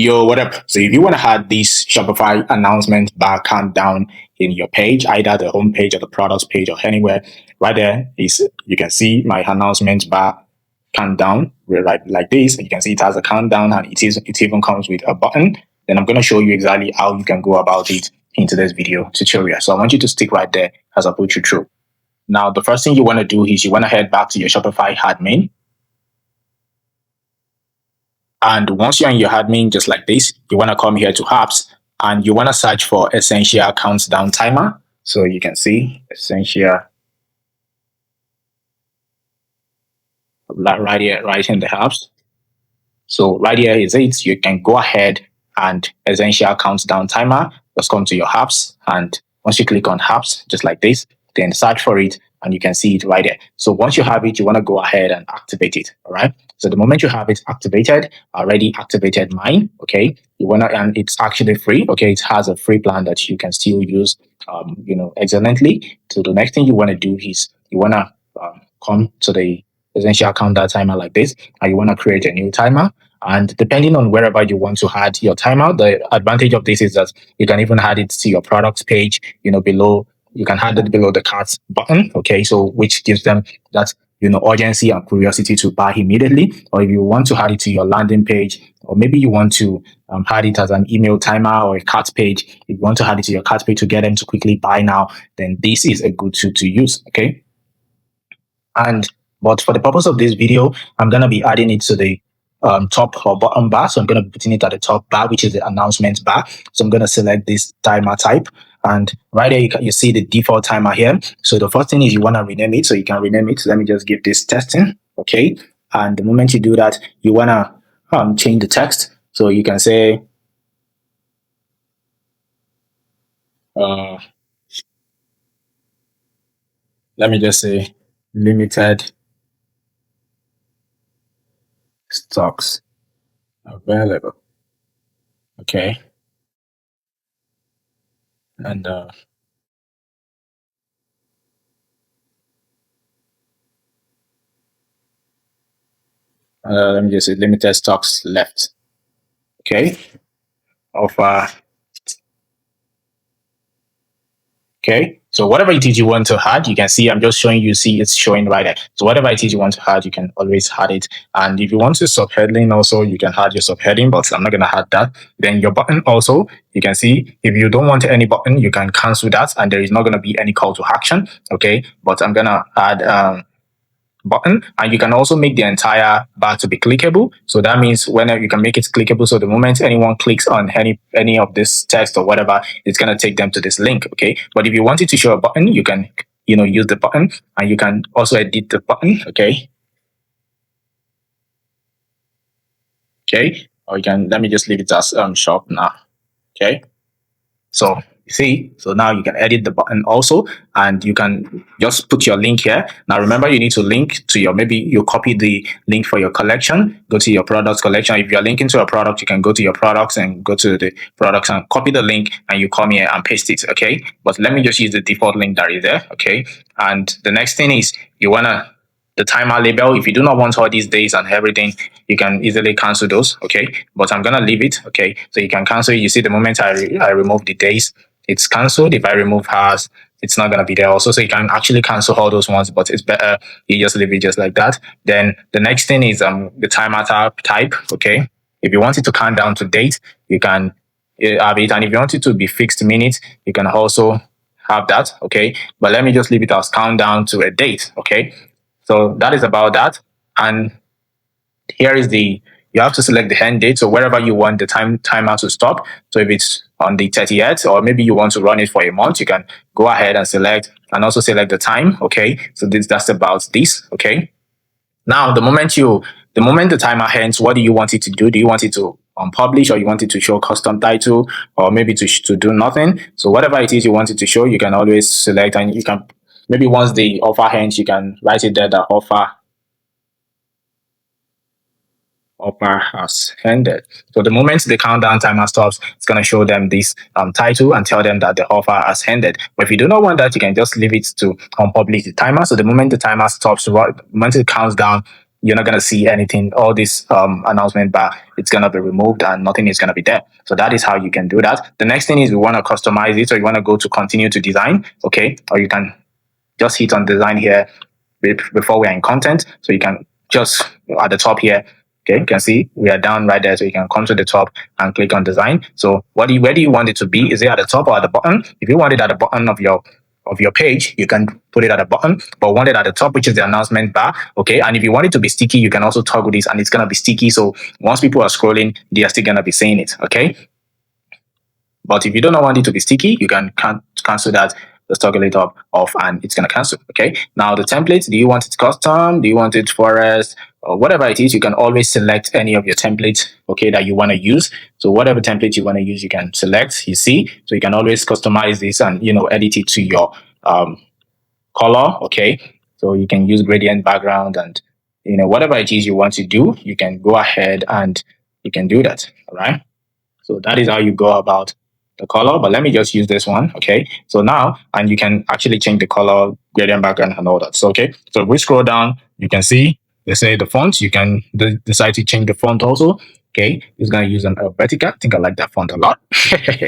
Yo, what up? So if you want to add this Shopify announcement bar countdown in your page, either the home page or the products page or anywhere, right there is you can see my announcement bar countdown right like this. You can see it has a countdown and it even comes with a button. Then I'm going to show you exactly how you can go about it in today's video tutorial. So I want you to stick right there as I put you through. Now, the first thing you want to do is you want to head back to your Shopify admin. And once you're in your admin, just like this, you want to come here to apps and you want to search for essential countdown timer. So you can see essential right here, right in the apps. So right here is it. You can go ahead and essential countdown timer. Just come to your apps. And once you click on apps, just like this, then search for it and you can see it right there. So once you have it, you want to go ahead and activate it. All right. So the moment you have it activated, I already activated mine. Okay. You want to, and it's actually free. Okay. It has a free plan that you can still use, excellently. So the next thing you want to do is you want to come to the essential countdown timer like this, and you want to create a new timer. And depending on wherever you want to add your timer, the advantage of this is that you can even add it to your products page, below. You can add it below the cart button. Okay. So which gives them that, urgency and curiosity to buy immediately. Or if you want to add it to your landing page, or maybe you want to add it as an email timer or a cart page. If you want to add it to your cart page to get them to quickly buy now, then this is a good tool to use. Okay. But for the purpose of this video, I'm going to be adding it to the top or bottom bar. So I'm going to be putting it at the top bar, which is the announcement bar. So I'm going to select this timer type. And right there, you see the default timer here. So the first thing is you want to rename it. So you can rename it. So let me just give this testing. Okay. And the moment you do that, you want to change the text. So you can say, let me just say limited stocks available. Okay. And let me just say limited stocks left. Okay. Offer. Okay. So whatever it is you want to add, you can see I'm just showing you, see it's showing right there. So whatever it is you want to add, you can always add it. And if you want to subheading also, you can add your subheading, but I'm not going to add that. Then your button also, you can see if you don't want any button, you can cancel that and there is not going to be any call to action. Okay. But I'm going to add button, and you can also make the entire bar to be clickable. So that means whenever you can make it clickable, so the moment anyone clicks on any of this text or whatever, it's going to take them to this link. Okay. But if you wanted to show a button, you can use the button, and you can also edit the button. Okay. Or you can, let me just leave it as shop now. Okay. So you see, so now you can edit the button also, and you can just put your link here. Now remember, you need to link to your, maybe you copy the link for your collection, go to your products collection. If you're linking to a product, you can go to your products and go to the products and copy the link, and you come here and paste it. Okay. But let me just use the default link that is there. Okay. And the next thing is you want to, the timer label, if you do not want all these days and everything, you can easily cancel those. Okay. But I'm going to leave it. Okay. So you can cancel it. You see the moment I remove the days, it's cancelled. If I remove hours, it's not going to be there also. So you can actually cancel all those ones, but it's better you just leave it just like that. Then the next thing is the timer type. Okay. If you want it to count down to date, you can have it. And if you want it to be fixed minutes, you can also have that. Okay. But let me just leave it as countdown to a date. Okay. So that is about that. And here is you have to select the end date. So wherever you want the timer to stop. So if it's on the 30th, or maybe you want to run it for a month, you can go ahead and select, and also select the time. Okay. So that's about this. Okay. Now, the moment the timer ends, what do you want it to do? Do you want it to unpublish, or you want it to show custom title, or maybe to do nothing? So whatever it is you want it to show, you can always select, and you can, maybe once the offer ends, you can write it there that offer has ended. So the moment the countdown timer stops, it's going to show them this title and tell them that the offer has ended. But if you do not want that, you can just leave it to unpublish the timer. So the moment the timer stops, the moment it counts down, you're not going to see anything. All this announcement bar, it's going to be removed and nothing is going to be there. So that is how you can do that. The next thing is you want to customize it. So you want to go to continue to design. Okay. Or you can just hit on design here before we are in content. So you can just at the top here. Okay, you can see we are down right there. So you can come to the top and click on design. So where do you want it to be? Is it at the top or at the bottom? If you want it at the bottom of your page, you can put it at the bottom, but want it at the top, which is the announcement bar. Okay, and if you want it to be sticky, you can also toggle this and it's gonna be sticky. So once people are scrolling, they are still gonna be seeing it. Okay. But if you don't want it to be sticky, you can cancel that. Just toggle it off and it's going to cancel. Okay. Now the templates, do you want it custom? Do you want it forest? Or whatever it is, you can always select any of your templates, okay, that you want to use. So whatever template you want to use, you can select, you see. So you can always customize this and, edit it to your color. Okay. So you can use gradient background and, whatever it is you want to do, you can go ahead and you can do that. All right. So that is how you go about the color, but let me just use this one. Okay. So now, and you can actually change the color, gradient background and all that. So, okay. So if we scroll down, you can see they say the font, you can decide to change the font also. Okay, it's going to use an Helvetica. I think I like that font a lot.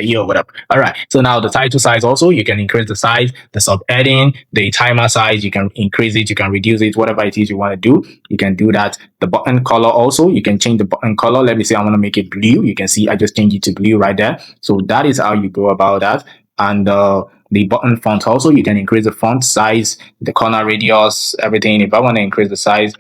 Yo, what up? All right. So now the title size also, you can increase the size, the subheading, the timer size, you can increase it, you can reduce it, whatever it is you want to do, you can do that. The button color also, you can change the button color. Let me say I want to make it blue. You can see I just changed it to blue right there. So that is how you go about that. And the button font also, you can increase the font size, the corner radius, everything. If I want to increase the size,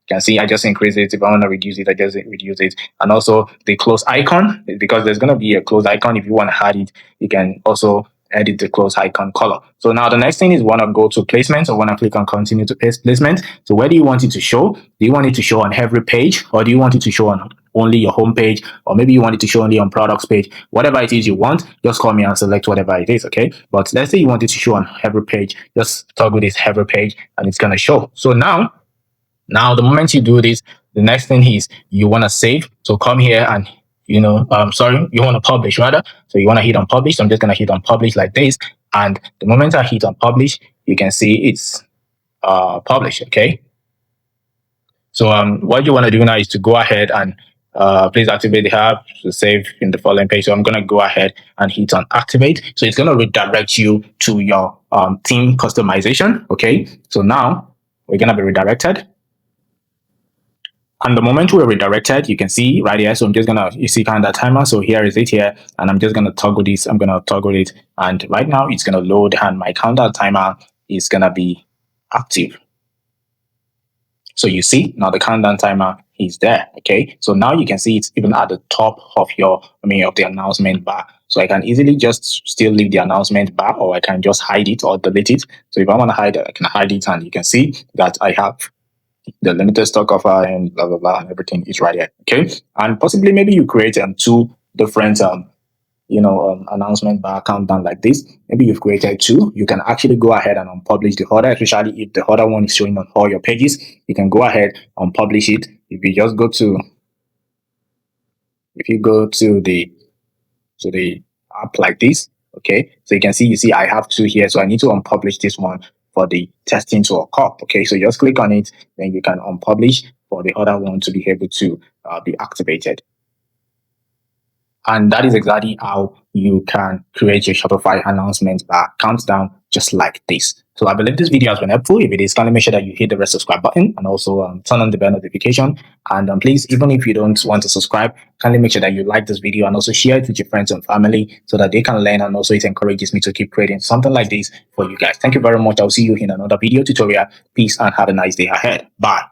you can see I just increase it. If I want to reduce it, I just reduce it. And also the close icon, because there's going to be a close icon. If you want to add it, you can also edit the close icon color. So now the next thing is want to go to placement. So want to click on continue to placement. So where do you want it to show? Do you want it to show on every page, or do you want it to show on only your home page, or maybe you want it to show only on products page? Whatever it is you want, just call me and select whatever it is. Okay. But let's say you want it to show on every page, just toggle this every page and it's going to show. So now, the moment you do this, the next thing is you want to save. So come here and, you want to publish rather. So you want to hit on publish. So I'm just going to hit on publish like this. And the moment I hit on publish, you can see it's published. Okay. So what you want to do now is to go ahead and please activate the app to save in the following page. So I'm going to go ahead and hit on activate. So it's going to redirect you to your theme customization. Okay. So now we're going to be redirected. And the moment we're redirected, you can see right here. So I'm just you see kind of timer. So here is it here. And I'm just going to toggle this. I'm going to toggle it. And right now it's going to load and my countdown timer is going to be active. So you see now the countdown timer is there. Okay. So now you can see it's even at the top of of the announcement bar. So I can easily just still leave the announcement bar, or I can just hide it or delete it. So if I want to hide it, I can hide it, and you can see that I have the limited stock offer and blah blah blah, and everything is right here. Okay. And possibly maybe you create two different announcement bar countdown like this. Maybe you've created two. You can actually go ahead and unpublish the order, especially if the other one is showing on all your pages. You can go ahead and publish it. If you go to the app like this, okay, so you can see I have two here, so I need to unpublish this one for the testing to occur. Okay, so just click on it, then you can unpublish for the other one to be able to be activated. And that is exactly how you can create your Shopify announcement bar countdown just like this. So I believe this video has been helpful. If it is, kindly make sure that you hit the red subscribe button and also turn on the bell notification. And please, even if you don't want to subscribe, kindly make sure that you like this video and also share it with your friends and family so that they can learn, and also it encourages me to keep creating something like this for you guys. Thank you very much. I'll see you in another video tutorial. Peace and have a nice day ahead. Bye.